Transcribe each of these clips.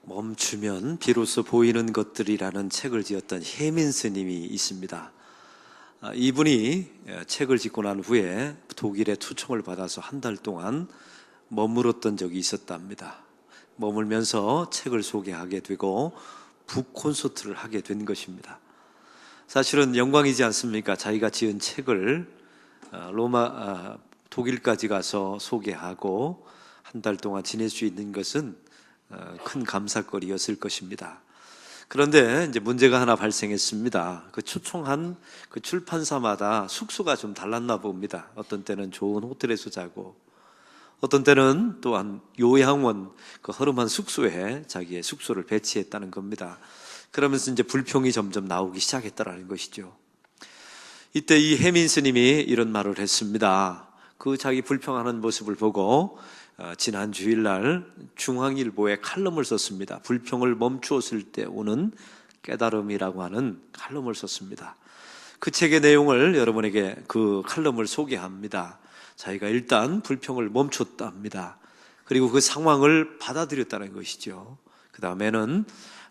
멈추면 비로소 보이는 것들이라는 책을 지었던 혜민 스님이 있습니다. 이분이 책을 짓고 난 후에 독일의 초청을 받아서 한 달 동안 머물었던 적이 있었답니다. 머물면서 책을 소개하게 되고 북 콘서트를 하게 된 것입니다. 사실은 영광이지 않습니까? 자기가 지은 책을 독일까지 가서 소개하고 한 달 동안 지낼 수 있는 것은 큰 감사거리였을 것입니다. 그런데 이제 문제가 하나 발생했습니다. 그 초청한 그 출판사마다 숙소가 좀 달랐나 봅니다. 어떤 때는 좋은 호텔에서 자고, 어떤 때는 또한 요양원 그 허름한 숙소에 자기의 숙소를 배치했다는 겁니다. 그러면서 이제 불평이 점점 나오기 시작했다라는 것이죠. 이때 이 혜민 스님이 이런 말을 했습니다. 그 자기 불평하는 모습을 보고 지난 주일날 중앙일보에 칼럼을 썼습니다. 불평을 멈추었을 때 오는 깨달음이라고 하는 칼럼을 썼습니다. 그 책의 내용을 여러분에게 그 칼럼을 소개합니다. 자기가 일단 불평을 멈췄답니다. 그리고 그 상황을 받아들였다는 것이죠. 그 다음에는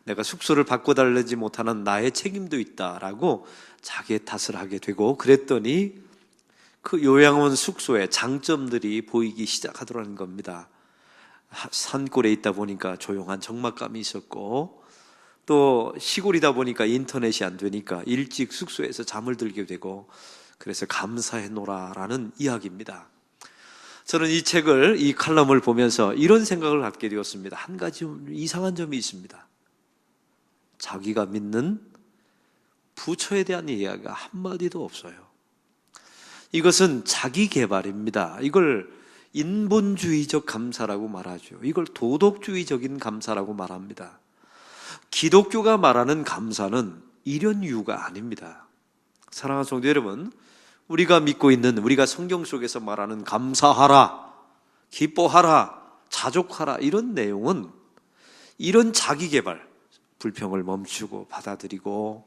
내가 숙소를 바꿔달라지 못하는 나의 책임도 있다라고 자기의 탓을 하게 되고, 그랬더니 그 요양원 숙소의 장점들이 보이기 시작하더라는 겁니다. 산골에 있다 보니까 조용한 적막감이 있었고, 또 시골이다 보니까 인터넷이 안 되니까 일찍 숙소에서 잠을 들게 되고, 그래서 감사해노라라는 이야기입니다. 저는 이 책을, 이 칼럼을 보면서 이런 생각을 갖게 되었습니다. 한 가지 이상한 점이 있습니다. 자기가 믿는 부처에 대한 이야기가 한마디도 없어요. 이것은 자기 개발입니다. 이걸 인본주의적 감사라고 말하죠. 이걸 도덕주의적인 감사라고 말합니다. 기독교가 말하는 감사는 이런 이유가 아닙니다. 사랑하는 성도 여러분, 우리가 믿고 있는, 우리가 성경 속에서 말하는 감사하라, 기뻐하라, 자족하라, 이런 내용은 이런 자기 개발, 불평을 멈추고 받아들이고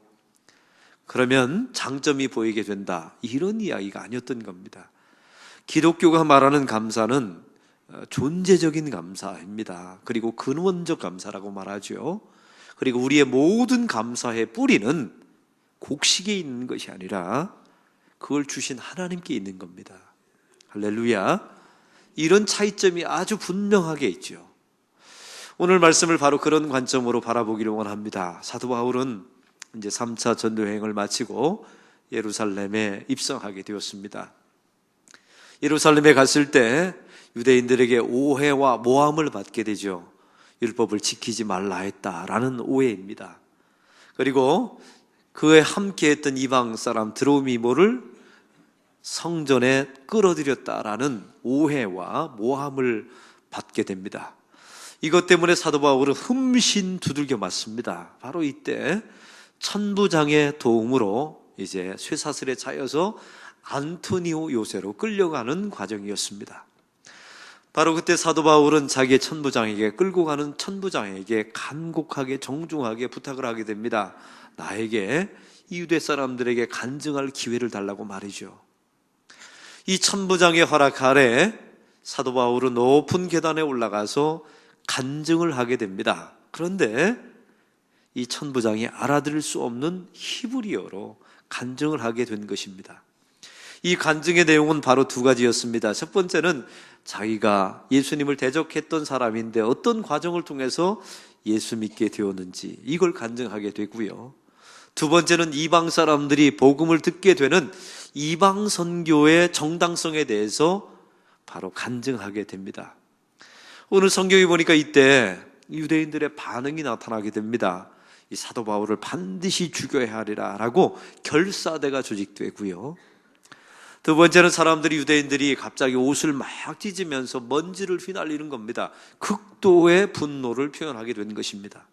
그러면 장점이 보이게 된다, 이런 이야기가 아니었던 겁니다. 기독교가 말하는 감사는 존재적인 감사입니다. 그리고 근원적 감사라고 말하죠. 그리고 우리의 모든 감사의 뿌리는 곡식에 있는 것이 아니라 그걸 주신 하나님께 있는 겁니다. 할렐루야. 이런 차이점이 아주 분명하게 있죠. 오늘 말씀을 바로 그런 관점으로 바라보기를 원합니다. 사도 바울은 이제 3차 전도여행을 마치고 예루살렘에 입성하게 되었습니다. 예루살렘에 갔을 때 유대인들에게 오해와 모함을 받게 되죠. 율법을 지키지 말라 했다라는 오해입니다. 그리고 그에 함께했던 이방 사람 드로미모를 성전에 끌어들였다라는 오해와 모함을 받게 됩니다. 이것 때문에 사도 바울은 흠신 두들겨 맞습니다. 바로 이때 천부장의 도움으로 이제 쇠사슬에 차여서 안토니오 요새로 끌려가는 과정이었습니다. 바로 그때 사도 바울은 자기의 천부장에게, 끌고 가는 천부장에게 간곡하게 정중하게 부탁을 하게 됩니다. 나에게 이 유대 사람들에게 간증할 기회를 달라고 말이죠. 이 천부장의 허락 아래 사도 바울은 높은 계단에 올라가서 간증을 하게 됩니다. 그런데 이 천부장이 알아들을 수 없는 히브리어로 간증을 하게 된 것입니다. 이 간증의 내용은 바로 두 가지였습니다. 첫 번째는 자기가 예수님을 대적했던 사람인데 어떤 과정을 통해서 예수 믿게 되었는지 이걸 간증하게 되고요. 두 번째는 이방 사람들이 복음을 듣게 되는 이방 선교의 정당성에 대해서 바로 간증하게 됩니다. 오늘 성경에 보니까 이때 유대인들의 반응이 나타나게 됩니다. 이 사도 바울을 반드시 죽여야 하리라 라고 결사대가 조직되고요. 두 번째는 사람들이, 유대인들이 갑자기 옷을 막 찢으면서 먼지를 휘날리는 겁니다. 극도의 분노를 표현하게 된 것입니다.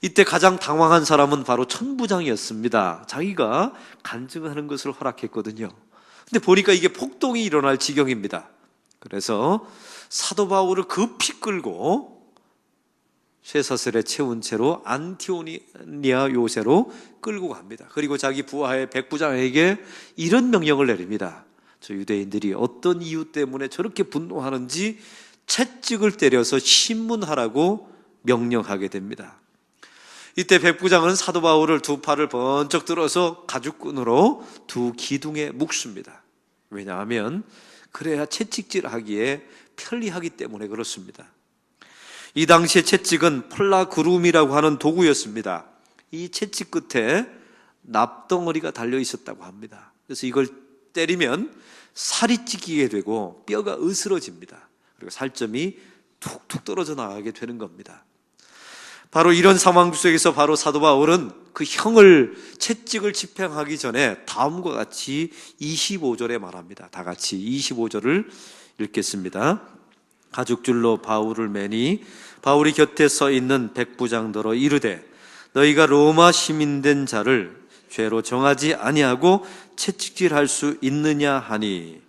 이때 가장 당황한 사람은 바로 천부장이었습니다. 자기가 간증하는 것을 허락했거든요. 근데 보니까 이게 폭동이 일어날 지경입니다. 그래서 사도 바울을 급히 끌고 쇠사슬에 채운 채로 안티오니아 요새로 끌고 갑니다. 그리고 자기 부하의 백부장에게 이런 명령을 내립니다. 저 유대인들이 어떤 이유 때문에 저렇게 분노하는지 채찍을 때려서 신문하라고 명령하게 됩니다. 이때 백부장은 사도 바울을 두 팔을 번쩍 들어서 가죽끈으로 두 기둥에 묶습니다. 왜냐하면 그래야 채찍질하기에 편리하기 때문에 그렇습니다. 이 당시에 채찍은 폴라그룸이라고 하는 도구였습니다. 이 채찍 끝에 납덩어리가 달려 있었다고 합니다. 그래서 이걸 때리면 살이 찢기게 되고 뼈가 으스러집니다. 그리고 살점이 툭툭 떨어져 나가게 되는 겁니다. 바로 이런 상황 속에서 바로 사도 바울은 그 형을 채찍을 집행하기 전에 다음과 같이 25절에 말합니다. 다 같이 25절을 읽겠습니다. 가죽줄로 바울을 매니 바울이 곁에 서 있는 백부장더러 이르되 너희가 로마 시민된 자를 죄로 정하지 아니하고 채찍질할 수 있느냐 하니,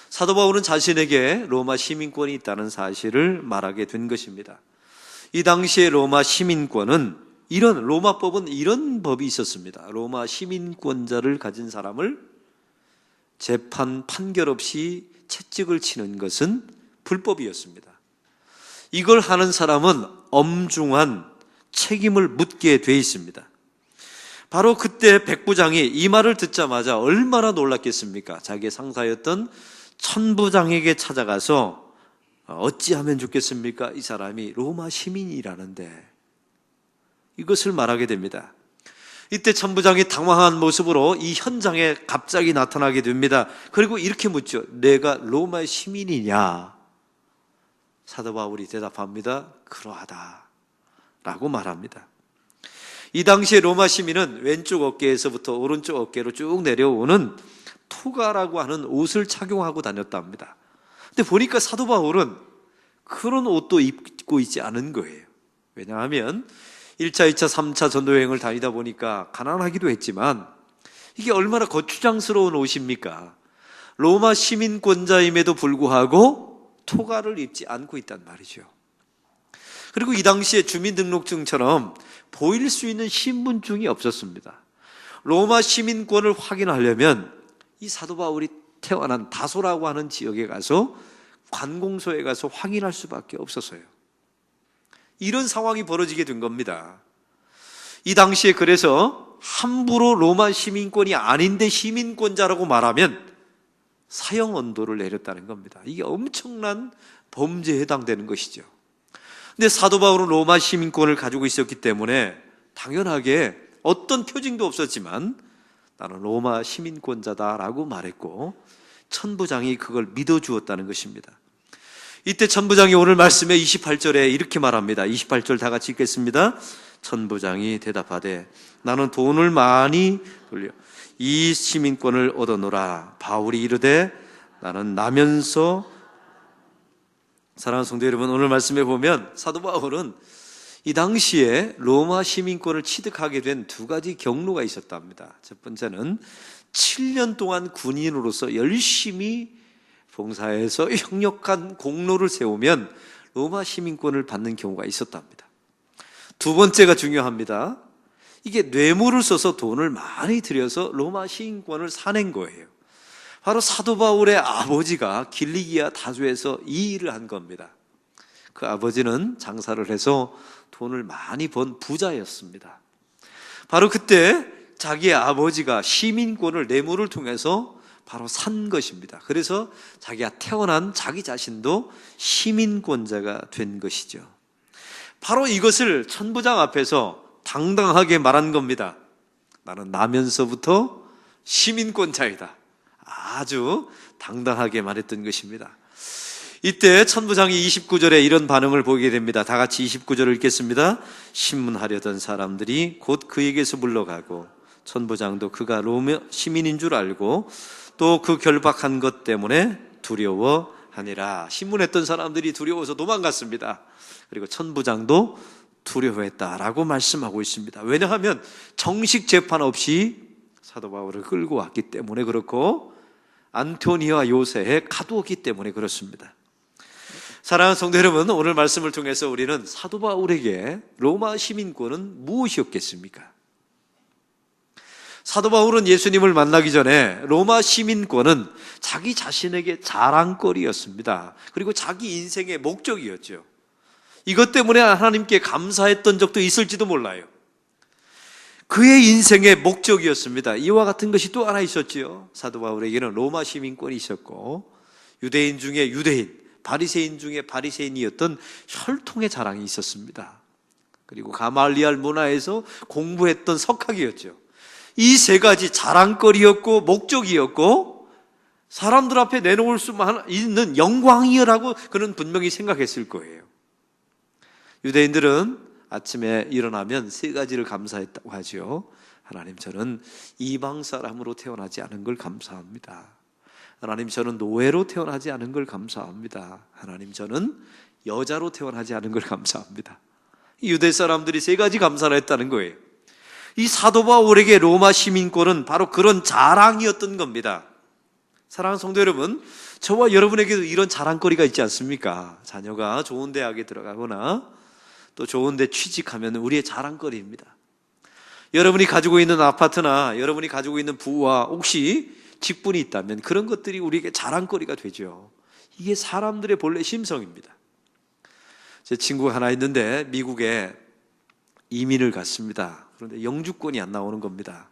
사도 바울은 자신에게 로마 시민권이 있다는 사실을 말하게 된 것입니다. 이 당시에 로마 시민권은 로마법은 이런 법이 있었습니다. 로마 시민권자를 가진 사람을 판결 없이 채찍을 치는 것은 불법이었습니다. 이걸 하는 사람은 엄중한 책임을 묻게 돼 있습니다. 바로 그때 백부장이 이 말을 듣자마자 얼마나 놀랐겠습니까? 자기의 상사였던 천부장에게 찾아가서 어찌하면 좋겠습니까? 이 사람이 로마 시민이라는데, 이것을 말하게 됩니다. 이때 천부장이 당황한 모습으로 이 현장에 갑자기 나타나게 됩니다. 그리고 이렇게 묻죠. 내가 로마 시민이냐? 사도 바울이 대답합니다. 그러하다 라고 말합니다. 이 당시에 로마 시민은 왼쪽 어깨에서부터 오른쪽 어깨로 쭉 내려오는 토가라고 하는 옷을 착용하고 다녔다 합니다. 근데 보니까 사도 바울은 그런 옷도 입고 있지 않은 거예요. 왜냐하면 1차, 2차, 3차 전도여행을 다니다 보니까 가난하기도 했지만 이게 얼마나 거추장스러운 옷입니까? 로마 시민권자임에도 불구하고 토가를 입지 않고 있단 말이죠. 그리고 이 당시에 주민등록증처럼 보일 수 있는 신분증이 없었습니다. 로마 시민권을 확인하려면 이 사도 바울이 태어난 다소라고 하는 지역에 가서 관공서에 가서 확인할 수밖에 없었어요. 이런 상황이 벌어지게 된 겁니다. 이 당시에 그래서 함부로 로마 시민권이 아닌데 시민권자라고 말하면 사형 언도를 내렸다는 겁니다. 이게 엄청난 범죄에 해당되는 것이죠. 근데 사도 바울은 로마 시민권을 가지고 있었기 때문에 당연하게 어떤 표징도 없었지만 나는 로마 시민권자다라고 말했고, 천부장이 그걸 믿어주었다는 것입니다. 이때 천부장이 오늘 말씀에 28절에 이렇게 말합니다. 28절 다 같이 읽겠습니다. 천부장이 대답하되 나는 돈을 많이 돌려 이 시민권을 얻어노라. 바울이 이르되 나는 나면서, 사랑하는 성도 여러분, 오늘 말씀에 보면 사도 바울은 이 당시에 로마 시민권을 취득하게 된 두 가지 경로가 있었답니다. 첫 번째는 7년 동안 군인으로서 열심히 봉사해서 혁력한 공로를 세우면 로마 시민권을 받는 경우가 있었답니다. 두 번째가 중요합니다. 이게 뇌물을 써서 돈을 많이 들여서 로마 시민권을 사낸 거예요. 바로 사도 바울의 아버지가 길리기아 다소에서 이 일을 한 겁니다. 그 아버지는 장사를 해서 돈을 많이 번 부자였습니다. 바로 그때 자기의 아버지가 시민권을 뇌물을 통해서 바로 산 것입니다. 그래서 자기가 태어난 자기 자신도 시민권자가 된 것이죠. 바로 이것을 천부장 앞에서 당당하게 말한 겁니다. 나는 나면서부터 시민권자이다. 아주 당당하게 말했던 것입니다. 이때 천부장이 29절에 이런 반응을 보이게 됩니다. 다 같이 29절을 읽겠습니다. 신문하려던 사람들이 곧 그에게서 물러가고 천부장도 그가 로마 시민인 줄 알고 또 그 결박한 것 때문에 두려워하니라. 신문했던 사람들이 두려워서 도망갔습니다. 그리고 천부장도 두려워했다라고 말씀하고 있습니다. 왜냐하면 정식 재판 없이 사도 바울을 끌고 왔기 때문에 그렇고, 안토니와 요새에 가두었기 때문에 그렇습니다. 사랑하는 성도 여러분, 오늘 말씀을 통해서 우리는 사도 바울에게 로마 시민권은 무엇이었겠습니까? 사도 바울은 예수님을 만나기 전에 로마 시민권은 자기 자신에게 자랑거리였습니다. 그리고 자기 인생의 목적이었죠. 이것 때문에 하나님께 감사했던 적도 있을지도 몰라요. 그의 인생의 목적이었습니다. 이와 같은 것이 또 하나 있었지요. 사도 바울에게는 로마 시민권이 있었고, 유대인 중에 유대인, 바리새인 중에 바리새인이었던 혈통의 자랑이 있었습니다. 그리고 가말리알 문화에서 공부했던 석학이었죠. 이 세 가지 자랑거리였고 목적이었고 사람들 앞에 내놓을 수 있는 영광이라고 그는 분명히 생각했을 거예요. 유대인들은 아침에 일어나면 세 가지를 감사했다고 하죠. 하나님, 저는 이방 사람으로 태어나지 않은 걸 감사합니다. 하나님, 저는 노예로 태어나지 않은 걸 감사합니다. 하나님, 저는 여자로 태어나지 않은 걸 감사합니다. 유대 사람들이 세 가지 감사를 했다는 거예요. 이 사도 바울에게 로마 시민권은 바로 그런 자랑이었던 겁니다. 사랑하는 성도 여러분, 저와 여러분에게도 이런 자랑거리가 있지 않습니까? 자녀가 좋은 대학에 들어가거나 또 좋은 데 취직하면 우리의 자랑거리입니다. 여러분이 가지고 있는 아파트나 여러분이 가지고 있는 부와 혹시 직분이 있다면 그런 것들이 우리에게 자랑거리가 되죠. 이게 사람들의 본래 심성입니다. 제 친구가 하나 있는데 미국에 이민을 갔습니다. 그런데 영주권이 안 나오는 겁니다.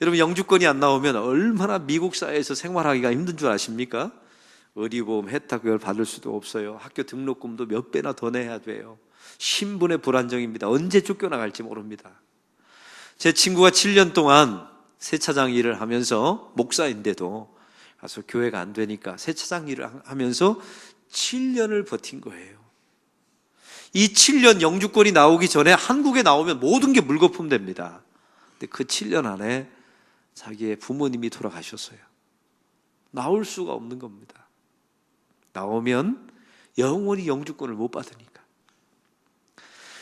여러분, 영주권이 안 나오면 얼마나 미국 사회에서 생활하기가 힘든 줄 아십니까? 의료보험 혜택을 받을 수도 없어요. 학교 등록금도 몇 배나 더 내야 돼요. 신분의 불안정입니다. 언제 쫓겨나갈지 모릅니다. 제 친구가 7년 동안 세차장 일을 하면서, 목사인데도 가서 교회가 안 되니까 세차장 일을 하면서 7년을 버틴 거예요. 이 7년 영주권이 나오기 전에 한국에 나오면 모든 게 물거품 됩니다. 근데 그 7년 안에 자기의 부모님이 돌아가셨어요. 나올 수가 없는 겁니다. 나오면 영원히 영주권을 못 받으니까.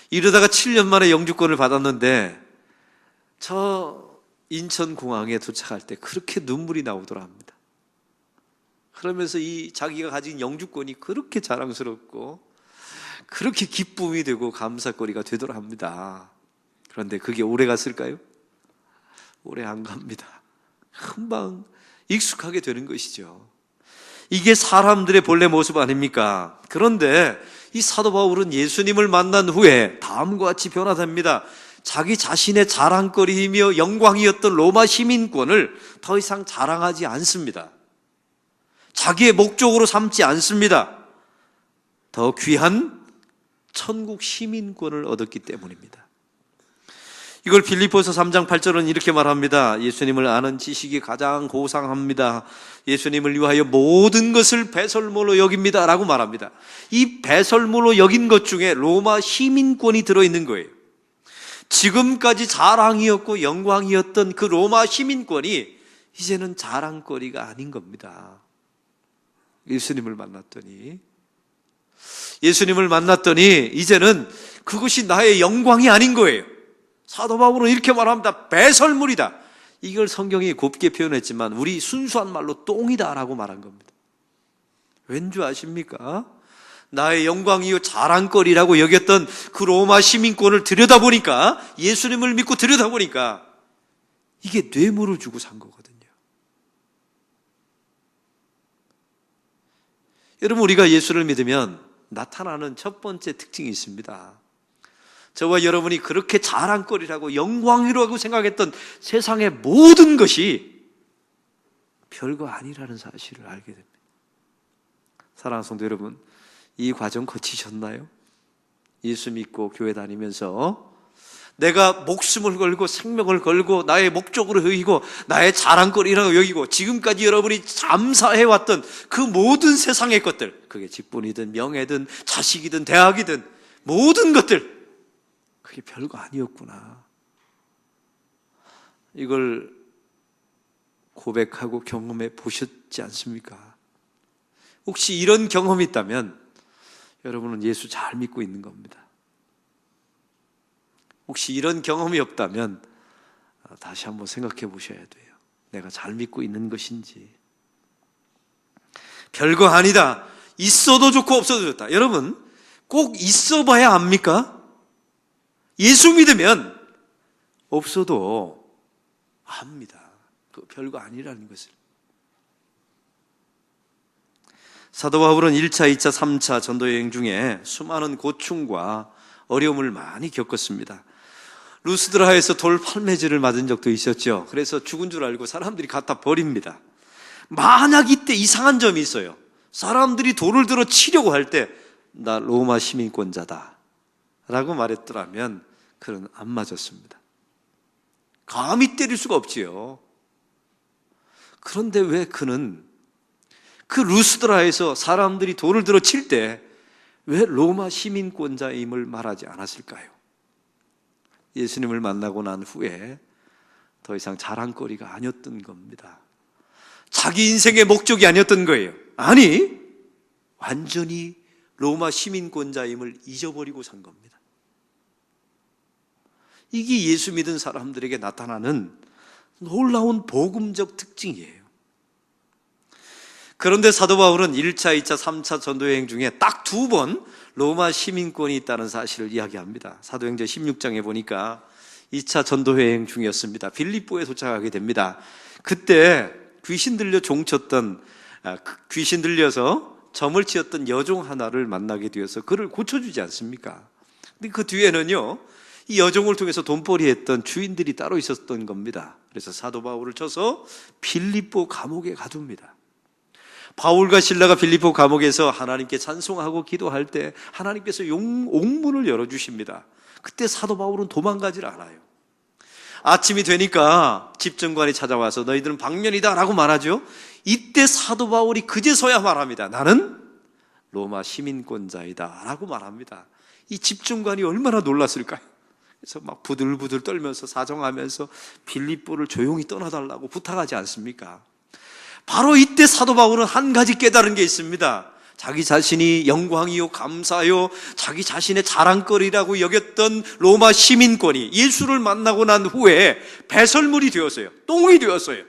이러다가 7년 만에 영주권을 받았는데 저 인천공항에 도착할 때 그렇게 눈물이 나오더라 합니다. 그러면서 이 자기가 가진 영주권이 그렇게 자랑스럽고 그렇게 기쁨이 되고 감사거리가 되더라 합니다. 그런데 그게 오래 갔을까요? 오래 안 갑니다. 금방 익숙하게 되는 것이죠. 이게 사람들의 본래 모습 아닙니까? 그런데 이 사도 바울은 예수님을 만난 후에 다음과 같이 변화됩니다. 자기 자신의 자랑거리이며 영광이었던 로마 시민권을 더 이상 자랑하지 않습니다. 자기의 목적으로 삼지 않습니다. 더 귀한 천국 시민권을 얻었기 때문입니다. 이걸 빌립보서 3장 8절은 이렇게 말합니다. 예수님을 아는 지식이 가장 고상합니다. 예수님을 위하여 모든 것을 배설물로 여깁니다 라고 말합니다. 이 배설물로 여긴 것 중에 로마 시민권이 들어있는 거예요. 지금까지 자랑이었고 영광이었던 그 로마 시민권이 이제는 자랑거리가 아닌 겁니다. 예수님을 만났더니 이제는 그것이 나의 영광이 아닌 거예요. 사도 바울은 이렇게 말합니다. 배설물이다. 이걸 성경이 곱게 표현했지만 우리 순수한 말로 똥이다라고 말한 겁니다. 왠지 아십니까? 나의 영광이요 자랑거리라고 여겼던 그 로마 시민권을 들여다보니까, 예수님을 믿고 들여다보니까 이게 뇌물을 주고 산 거거든요. 여러분, 우리가 예수를 믿으면 나타나는 첫 번째 특징이 있습니다. 저와 여러분이 그렇게 자랑거리라고 영광이라고 생각했던 세상의 모든 것이 별거 아니라는 사실을 알게 됩니다. 사랑하는 성도 여러분, 이 과정 거치셨나요? 예수 믿고 교회 다니면서 내가 목숨을 걸고 생명을 걸고 나의 목적으로 여기고 나의 자랑거리라고 여기고 지금까지 여러분이 감사해왔던 그 모든 세상의 것들, 그게 직분이든 명예든 자식이든 대학이든 모든 것들, 그게 별거 아니었구나. 이걸 고백하고 경험해 보셨지 않습니까? 혹시 이런 경험이 있다면 여러분은 예수 잘 믿고 있는 겁니다. 혹시 이런 경험이 없다면 다시 한번 생각해 보셔야 돼요. 내가 잘 믿고 있는 것인지. 별거 아니다. 있어도 좋고 없어도 좋다. 여러분, 꼭 있어 봐야 압니까? 예수 믿으면 없어도 압니다. 그 별거 아니라는 것을. 사도 바울은 1차, 2차, 3차 전도 여행 중에 수많은 고충과 어려움을 많이 겪었습니다. 루스드라에서 돌 팔매질을 맞은 적도 있었죠. 그래서 죽은 줄 알고 사람들이 갖다 버립니다. 만약 이때 이상한 점이 있어요. 사람들이 돌을 들어 치려고 할 때 나 로마 시민권자다 라고 말했더라면 그는 안 맞았습니다. 감히 때릴 수가 없지요. 그런데 왜 그는 그 루스드라에서 사람들이 돌을 들어 칠 때 왜 로마 시민권자임을 말하지 않았을까요? 예수님을 만나고 난 후에 더 이상 자랑거리가 아니었던 겁니다. 자기 인생의 목적이 아니었던 거예요. 아니, 완전히 로마 시민권자임을 잊어버리고 산 겁니다. 이게 예수 믿은 사람들에게 나타나는 놀라운 복음적 특징이에요. 그런데 사도 바울은 1차, 2차, 3차 전도여행 중에 딱 2번 로마 시민권이 있다는 사실을 이야기합니다. 사도행전 16장에 보니까 2차 전도여행 중이었습니다. 빌립보에 도착하게 됩니다. 그때 귀신 들려 종쳤던, 귀신 들려서 점을 치었던 여종 하나를 만나게 되어서 그를 고쳐주지 않습니까? 근데 그 뒤에는요, 이 여종을 통해서 돈벌이 했던 주인들이 따로 있었던 겁니다. 그래서 사도 바울을 쳐서 빌립보 감옥에 가둡니다. 바울과 실라가 빌립보 감옥에서 하나님께 찬송하고 기도할 때 하나님께서 옥문을 열어주십니다. 그때 사도 바울은 도망가질 않아요. 아침이 되니까 집정관이 찾아와서 너희들은 방면이다 라고 말하죠. 이때 사도 바울이 그제서야 말합니다. 나는 로마 시민권자이다 라고 말합니다. 이 집정관이 얼마나 놀랐을까요? 그래서 막 부들부들 떨면서 사정하면서 빌립보를 조용히 떠나달라고 부탁하지 않습니까? 바로 이때 사도 바울은 한 가지 깨달은 게 있습니다. 자기 자신이 영광이요 감사요 자기 자신의 자랑거리라고 여겼던 로마 시민권이 예수를 만나고 난 후에 배설물이 되었어요. 똥이 되었어요.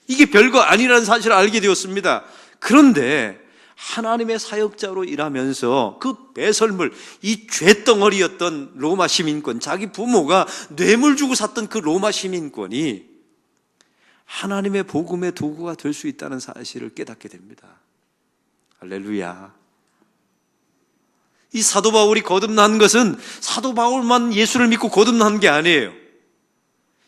이게 별거 아니라는 사실을 알게 되었습니다. 그런데 하나님의 사역자로 일하면서 그 배설물, 이 죄덩어리였던 로마 시민권, 자기 부모가 뇌물 주고 샀던 그 로마 시민권이 하나님의 복음의 도구가 될 수 있다는 사실을 깨닫게 됩니다. 할렐루야. 이 사도 바울이 거듭난 것은 사도 바울만 예수를 믿고 거듭난 게 아니에요.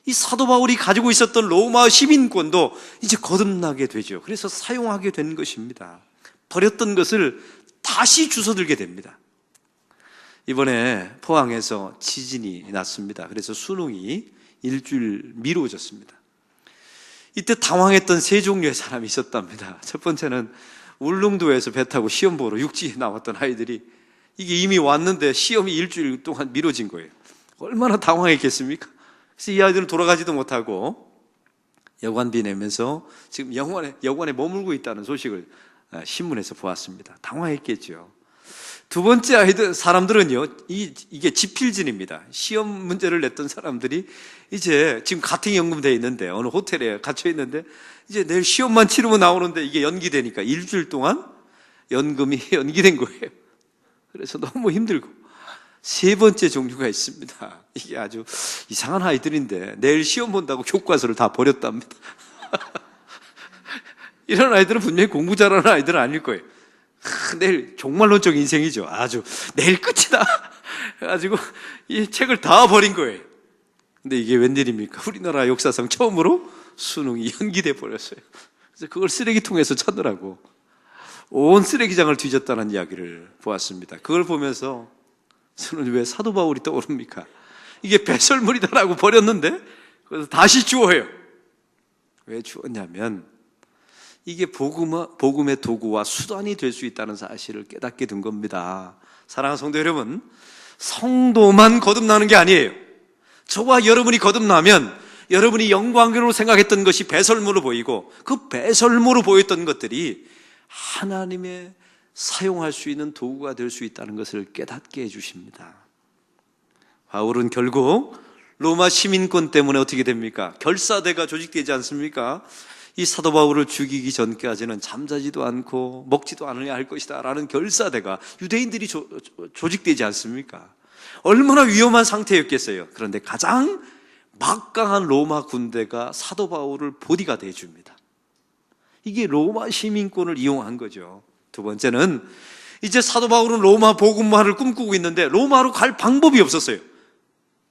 이 사도 바울이 가지고 있었던 로마 시민권도 이제 거듭나게 되죠. 그래서 사용하게 된 것입니다. 버렸던 것을 다시 주워들게 됩니다. 이번에 포항에서 지진이 났습니다. 그래서 수능이 일주일 미뤄졌습니다. 이때 당황했던 세 종류의 사람이 있었답니다. 첫 번째는 울릉도에서 배 타고 시험 보러 육지에 나왔던 아이들이 이게 이미 왔는데 시험이 일주일 동안 미뤄진 거예요. 얼마나 당황했겠습니까? 그래서 이 아이들은 돌아가지도 못하고 여관비 내면서 지금 여관에 머물고 있다는 소식을 신문에서 보았습니다. 당황했겠죠. 두 번째 사람들은요, 이게 지필진입니다. 시험 문제를 냈던 사람들이 이제 지금 가택연금돼 있는데 어느 호텔에 갇혀 있는데 이제 내일 시험만 치르면 나오는데 이게 연기되니까 일주일 동안 연금이 연기된 거예요. 그래서 너무 힘들고. 세 번째 종류가 있습니다. 이게 아주 이상한 아이들인데 내일 시험 본다고 교과서를 다 버렸답니다. 이런 아이들은 분명히 공부 잘하는 아이들은 아닐 거예요. 내일 종말론적 인생이죠. 아주 내일 끝이다 해가지고 이 책을 다 버린 거예요. 근데 이게 웬일입니까? 우리나라 역사상 처음으로 수능이 연기돼 버렸어요. 그래서 그걸 쓰레기통에서 찾느라고 온 쓰레기장을 뒤졌다는 이야기를 보았습니다. 그걸 보면서 저는 왜 사도 바울이 떠오릅니까? 이게 배설물이다라고 버렸는데 그래서 다시 주워요. 왜 주웠냐면 이게 복음의 도구와 수단이 될 수 있다는 사실을 깨닫게 된 겁니다. 사랑하는 성도 여러분, 성도만 거듭나는 게 아니에요. 저와 여러분이 거듭나면 여러분이 영광으로 생각했던 것이 배설물로 보이고 그 배설물로 보였던 것들이 하나님의 사용할 수 있는 도구가 될 수 있다는 것을 깨닫게 해주십니다. 바울은 결국 로마 시민권 때문에 어떻게 됩니까? 결사대가 조직되지 않습니까? 이 사도 바울을 죽이기 전까지는 잠자지도 않고 먹지도 않으려 할 것이다 라는 결사대가 유대인들이 조직되지 않습니까? 얼마나 위험한 상태였겠어요. 그런데 가장 막강한 로마 군대가 사도 바울을 보디가드 해줍니다. 이게 로마 시민권을 이용한 거죠. 두 번째는 이제 사도 바울은 로마 복음화를 꿈꾸고 있는데 로마로 갈 방법이 없었어요.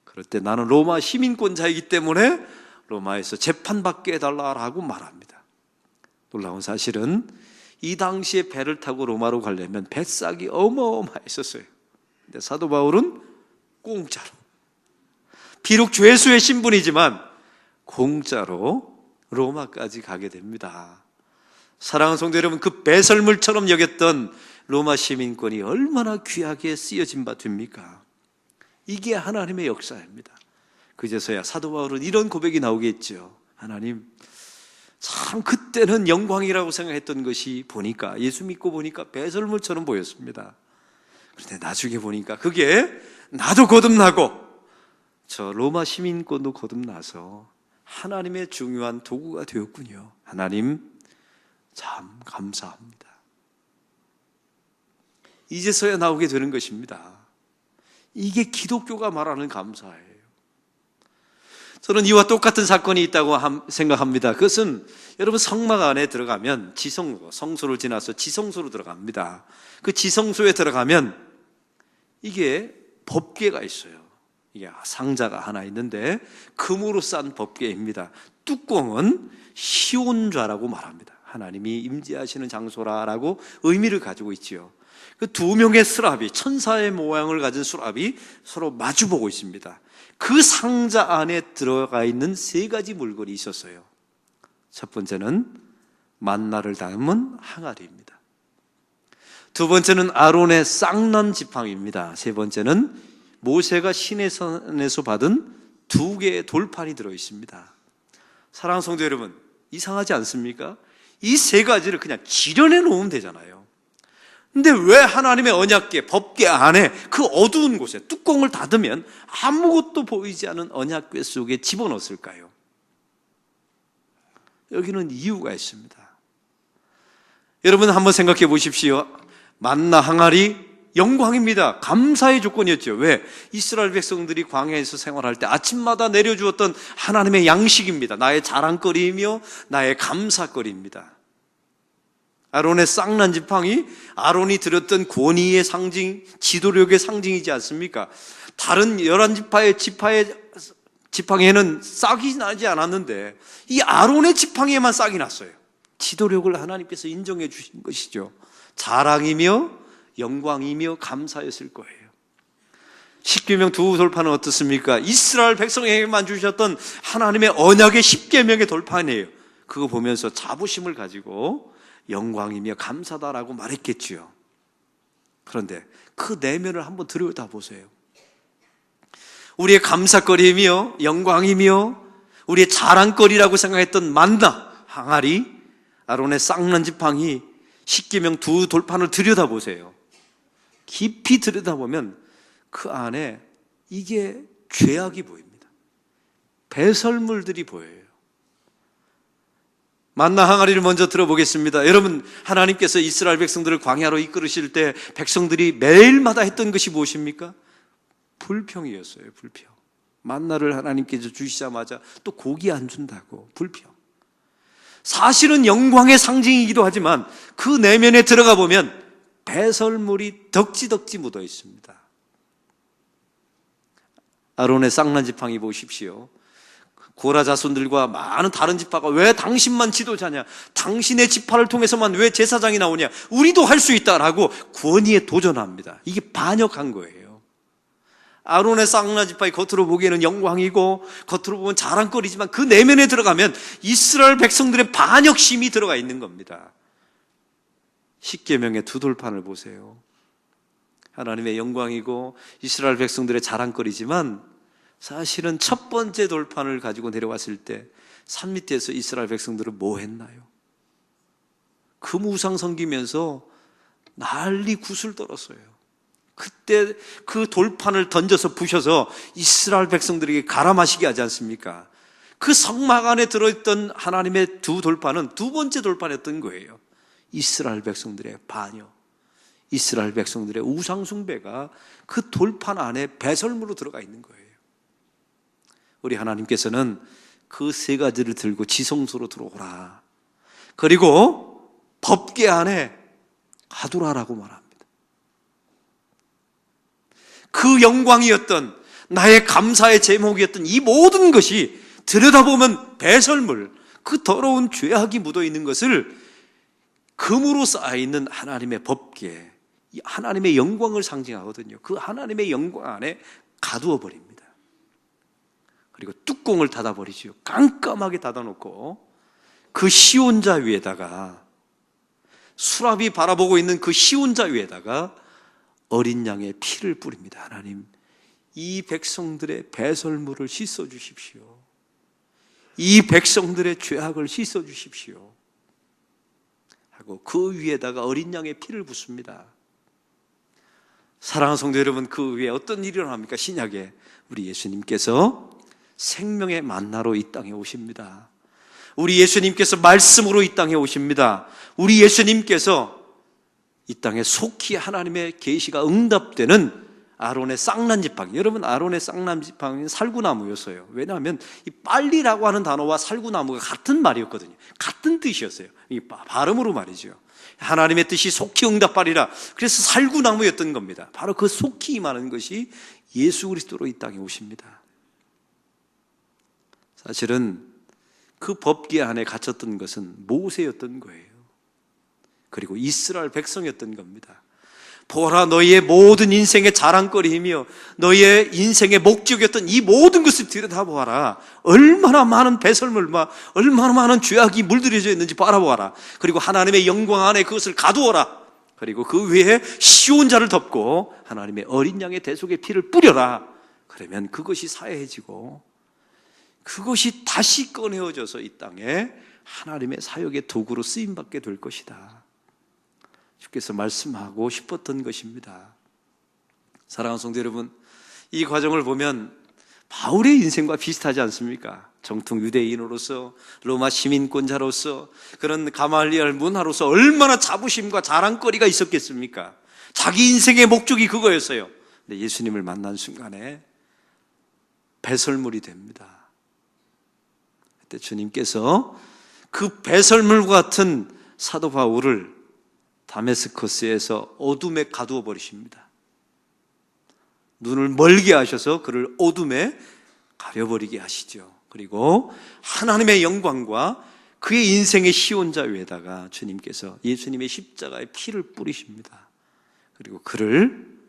그럴 때 나는 로마 시민권자이기 때문에 로마에서 재판받게 해달라고 말합니다. 놀라운 사실은 이 당시에 배를 타고 로마로 가려면 배싹이 어마어마했었어요. 근데 사도 바울은 공짜로, 비록 죄수의 신분이지만 공짜로 로마까지 가게 됩니다. 사랑하는 성도 여러분, 그 배설물처럼 여겼던 로마 시민권이 얼마나 귀하게 쓰여진 바 됩니까? 이게 하나님의 역사입니다. 그제서야 사도 바울은 이런 고백이 나오겠죠. 하나님, 참 그때는 영광이라고 생각했던 것이 보니까, 예수 믿고 보니까 배설물처럼 보였습니다. 그런데 나중에 보니까 그게 나도 거듭나고 저 로마 시민권도 거듭나서 하나님의 중요한 도구가 되었군요. 하나님 참 감사합니다. 이제서야 나오게 되는 것입니다. 이게 기독교가 말하는 감사예요. 저는 이와 똑같은 사건이 있다고 생각합니다. 그것은 여러분 성막 안에 들어가면 성소를 지나서 지성소로 들어갑니다. 그 지성소에 들어가면 이게 법궤가 있어요. 이게 상자가 하나 있는데 금으로 싼 법궤입니다. 뚜껑은 시온좌라고 말합니다. 하나님이 임재하시는 장소라고 의미를 가지고 있지요. 그 두 명의 수랍이, 천사의 모양을 가진 수랍이 서로 마주보고 있습니다. 그 상자 안에 들어가 있는 세 가지 물건이 있었어요. 첫 번째는 만나를 담은 항아리입니다. 두 번째는 아론의 쌍난 지팡이입니다. 세 번째는 모세가 시내산에서 받은 2개의 돌판이 들어있습니다. 사랑하는 성도 여러분, 이상하지 않습니까? 이 세 가지를 그냥 지련해 놓으면 되잖아요. 근데 왜 하나님의 언약궤, 법궤 안에 그 어두운 곳에 뚜껑을 닫으면 아무것도 보이지 않은 언약궤 속에 집어넣었을까요? 여기는 이유가 있습니다. 여러분 한번 생각해 보십시오. 만나 항아리 영광입니다. 감사의 조건이었죠. 왜? 이스라엘 백성들이 광야에서 생활할 때 아침마다 내려주었던 하나님의 양식입니다. 나의 자랑거리이며 나의 감사거리입니다. 아론의 쌍난 지팡이, 아론이 드렸던 권위의 상징, 지도력의 상징이지 않습니까? 다른 11지파의 지팡이에는 싹이 나지 않았는데 이 아론의 지팡이에만 싹이 났어요. 지도력을 하나님께서 인정해 주신 것이죠. 자랑이며 영광이며 감사였을 거예요. 십계명 2돌판은 어떻습니까? 이스라엘 백성에게만 주셨던 하나님의 언약의 십계명의 돌판이에요. 그거 보면서 자부심을 가지고 영광이며 감사다라고 말했겠지요. 그런데 그 내면을 한번 들여다보세요. 우리의 감사거리이며 영광이며 우리의 자랑거리라고 생각했던 만나, 항아리, 아론의 쌍난 지팡이, 십계명 2돌판을 들여다보세요. 깊이 들여다보면 그 안에 이게 죄악이 보입니다. 배설물들이 보여요. 만나 항아리를 먼저 들어보겠습니다. 여러분, 하나님께서 이스라엘 백성들을 광야로 이끌으실 때 백성들이 매일마다 했던 것이 무엇입니까? 불평이었어요. 불평. 만나를 하나님께서 주시자마자 또 고기 안 준다고 불평. 사실은 영광의 상징이기도 하지만 그 내면에 들어가 보면 배설물이 덕지덕지 묻어 있습니다. 아론의 쌍난 지팡이 보십시오. 고라 자손들과 많은 다른 지파가 왜 당신만 지도자냐? 당신의 지파를 통해서만 왜 제사장이 나오냐? 우리도 할 수 있다라고 권위에 도전합니다. 이게 반역한 거예요. 아론의 쌍난 지팡이 겉으로 보기에는 영광이고 겉으로 보면 자랑거리지만 그 내면에 들어가면 이스라엘 백성들의 반역심이 들어가 있는 겁니다. 십계명의 2돌판을 보세요. 하나님의 영광이고 이스라엘 백성들의 자랑거리지만 사실은 첫 번째 돌판을 가지고 내려왔을 때 산 밑에서 이스라엘 백성들은 뭐 했나요? 금 우상 섬기면서 난리 굿을 떨었어요. 그때 그 돌판을 던져서 부셔서 이스라엘 백성들에게 갈아 마시게 하지 않습니까? 그 성막 안에 들어있던 하나님의 2돌판은 두 번째 돌판이었던 거예요. 이스라엘 백성들의 반역, 이스라엘 백성들의 우상 숭배가 그 돌판 안에 배설물로 들어가 있는 거예요. 우리 하나님께서는 그 세 가지를 들고 지성소로 들어오라. 그리고 법궤 안에 가두라라고 말합니다. 그 영광이었던, 나의 감사의 제목이었던 이 모든 것이 들여다보면 배설물, 그 더러운 죄악이 묻어있는 것을 금으로 쌓여있는 하나님의 법궤, 이 하나님의 영광을 상징하거든요. 그 하나님의 영광 안에 가두어 버립니다. 그리고 뚜껑을 닫아버리죠. 깜깜하게 닫아놓고 그 시온자 위에다가, 수랍이 바라보고 있는 그 시온자 위에다가 어린 양의 피를 뿌립니다. 하나님, 이 백성들의 배설물을 씻어주십시오. 이 백성들의 죄악을 씻어주십시오 하고 그 위에다가 어린 양의 피를 붓습니다. 사랑하는 성도 여러분, 그 위에 어떤 일이 일어납니까? 신약에 우리 예수님께서 생명의 만나로 이 땅에 오십니다. 우리 예수님께서 말씀으로 이 땅에 오십니다. 우리 예수님께서 이 땅에 속히 하나님의 계시가 응답되는 아론의 쌍난지팡이, 여러분 아론의 쌍난지팡이는 살구나무였어요. 왜냐하면 이 빨리라고 하는 단어와 살구나무가 같은 말이었거든요. 같은 뜻이었어요. 이 발음으로 말이죠. 하나님의 뜻이 속히 응답하리라. 그래서 살구나무였던 겁니다. 바로 그 속히 임하는 것이 예수 그리스도로 이 땅에 오십니다. 사실은 그 법궤 안에 갇혔던 것은 모세였던 거예요. 그리고 이스라엘 백성이었던 겁니다. 보라, 너희의 모든 인생의 자랑거리이며 너희의 인생의 목적이었던 이 모든 것을 들여다보아라. 얼마나 많은 배설물, 얼마나 많은 죄악이 물들여져 있는지 바라보아라. 그리고 하나님의 영광 안에 그것을 가두어라. 그리고 그 위에 시온자를 덮고 하나님의 어린 양의 대속의 피를 뿌려라. 그러면 그것이 사해지고 그것이 다시 꺼내어져서 이 땅에 하나님의 사역의 도구로 쓰임받게 될 것이다. 주께서 말씀하고 싶었던 것입니다. 사랑하는 성도 여러분, 이 과정을 보면 바울의 인생과 비슷하지 않습니까? 정통 유대인으로서, 로마 시민권자로서, 그런 가말리엘 문화로서 얼마나 자부심과 자랑거리가 있었겠습니까? 자기 인생의 목적이 그거였어요. 근데 예수님을 만난 순간에 배설물이 됩니다. 그때 주님께서 그 배설물과 같은 사도 바울을 다메스커스에서 어둠에 가두어 버리십니다. 눈을 멀게 하셔서 그를 어둠에 가려버리게 하시죠. 그리고 하나님의 영광과 그의 인생의 시온자 위에다가 주님께서 예수님의 십자가의 피를 뿌리십니다. 그리고 그를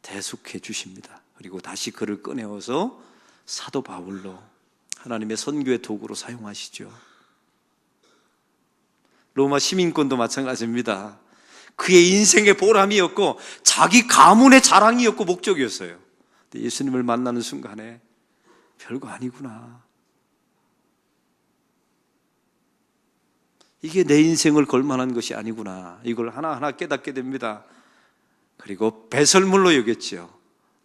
대속해 주십니다. 그리고 다시 그를 꺼내어서 사도 바울로 하나님의 선교의 도구로 사용하시죠. 로마 시민권도 마찬가지입니다. 그의 인생의 보람이었고 자기 가문의 자랑이었고 목적이었어요. 근데 예수님을 만나는 순간에 별거 아니구나. 이게 내 인생을 걸만한 것이 아니구나. 이걸 하나하나 깨닫게 됩니다. 그리고 배설물로 여겼죠.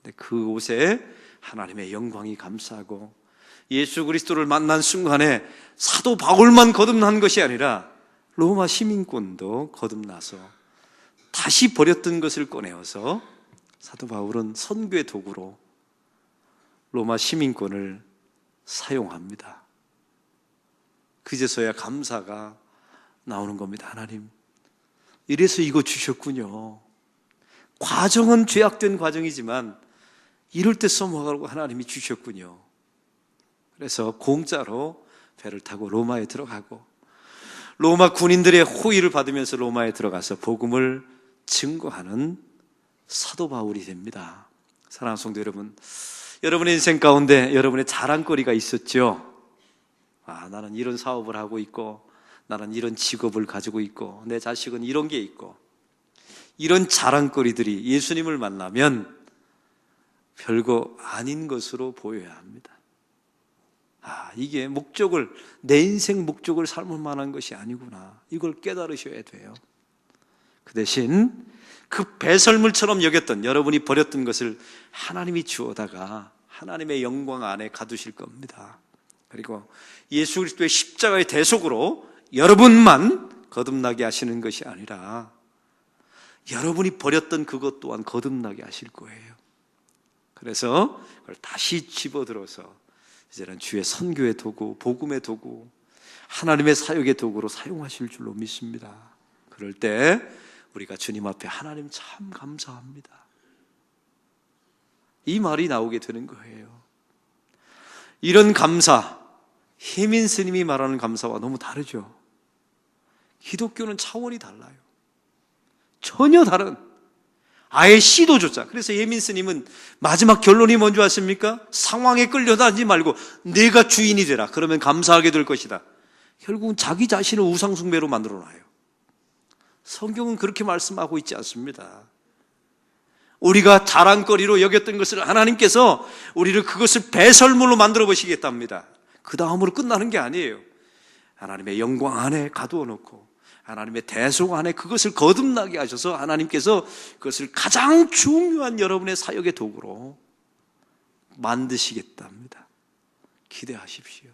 근데 그곳에 하나님의 영광이 감싸고 예수 그리스도를 만난 순간에 사도 바울만 거듭난 것이 아니라 로마 시민권도 거듭나서 다시 버렸던 것을 꺼내어서 사도 바울은 선교의 도구로 로마 시민권을 사용합니다. 그제서야 감사가 나오는 겁니다. 하나님, 이래서 이거 주셨군요. 과정은 죄악된 과정이지만 이럴 때 써먹으라고 하나님이 주셨군요. 그래서 공짜로 배를 타고 로마에 들어가고 로마 군인들의 호의를 받으면서 로마에 들어가서 복음을 증거하는 사도 바울이 됩니다. 사랑하는 성도 여러분, 여러분의 인생 가운데 여러분의 자랑거리가 있었죠? 나는 이런 사업을 하고 있고 나는 이런 직업을 가지고 있고 내 자식은 이런 게 있고, 이런 자랑거리들이 예수님을 만나면 별거 아닌 것으로 보여야 합니다. 이게 목적을, 내 인생 목적을 삶을 만한 것이 아니구나. 이걸 깨달으셔야 돼요. 그 대신 그 배설물처럼 여겼던, 여러분이 버렸던 것을 하나님이 주어다가 하나님의 영광 안에 가두실 겁니다. 그리고 예수 그리스도의 십자가의 대속으로 여러분만 거듭나게 하시는 것이 아니라 여러분이 버렸던 그것 또한 거듭나게 하실 거예요. 그래서 그걸 다시 집어들어서 이제는 주의 선교의 도구, 복음의 도구, 하나님의 사역의 도구로 사용하실 줄로 믿습니다. 그럴 때 우리가 주님 앞에 하나님 참 감사합니다, 이 말이 나오게 되는 거예요. 이런 감사, 혜민 스님이 말하는 감사와 너무 다르죠. 기독교는 차원이 달라요. 전혀 다른, 아예 시도조차. 그래서 예민 스님은 마지막 결론이 뭔지 아십니까? 상황에 끌려다니지 말고 내가 주인이 되라. 그러면 감사하게 될 것이다. 결국은 자기 자신을 우상숭배로 만들어놔요. 성경은 그렇게 말씀하고 있지 않습니다. 우리가 자랑거리로 여겼던 것을 하나님께서 우리를 그것을 배설물로 만들어 보시겠답니다. 그 다음으로 끝나는 게 아니에요. 하나님의 영광 안에 가두어 놓고 하나님의 대속 안에 그것을 거듭나게 하셔서 하나님께서 그것을 가장 중요한 여러분의 사역의 도구로 만드시겠답니다. 기대하십시오.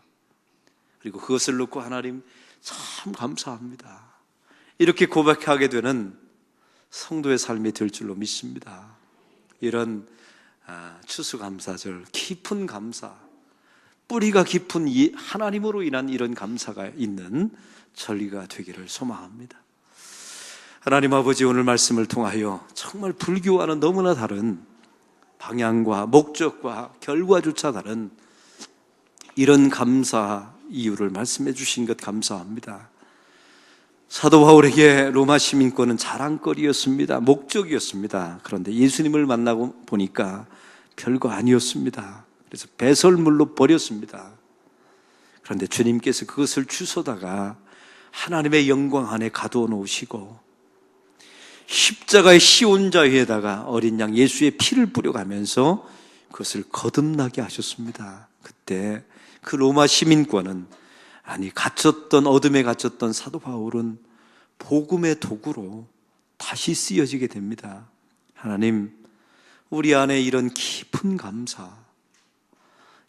그리고 그것을 놓고 하나님 참 감사합니다, 이렇게 고백하게 되는 성도의 삶이 될 줄로 믿습니다. 이런 추수감사절, 깊은 감사, 뿌리가 깊은 이 하나님으로 인한 이런 감사가 있는 절기가 되기를 소망합니다. 하나님 아버지, 오늘 말씀을 통하여 정말 불교와는 너무나 다른 방향과 목적과 결과조차 다른 이런 감사 이유를 말씀해 주신 것 감사합니다. 사도 바울에게 로마 시민권은 자랑거리였습니다. 목적이었습니다. 그런데 예수님을 만나고 보니까 별거 아니었습니다. 그래서 배설물로 버렸습니다. 그런데 주님께서 그것을 주워다가 하나님의 영광 안에 가두어 놓으시고 십자가의 시온자 위에다가 어린 양 예수의 피를 뿌려가면서 그것을 거듭나게 하셨습니다. 그때 그 로마 시민권은, 아니 갇혔던, 어둠에 갇혔던 사도 바울은 복음의 도구로 다시 쓰여지게 됩니다. 하나님, 우리 안에 이런 깊은 감사,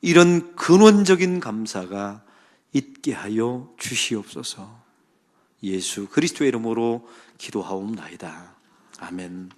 이런 근원적인 감사가 있게 하여 주시옵소서. 예수 그리스도의 이름으로 기도하옵나이다. 아멘.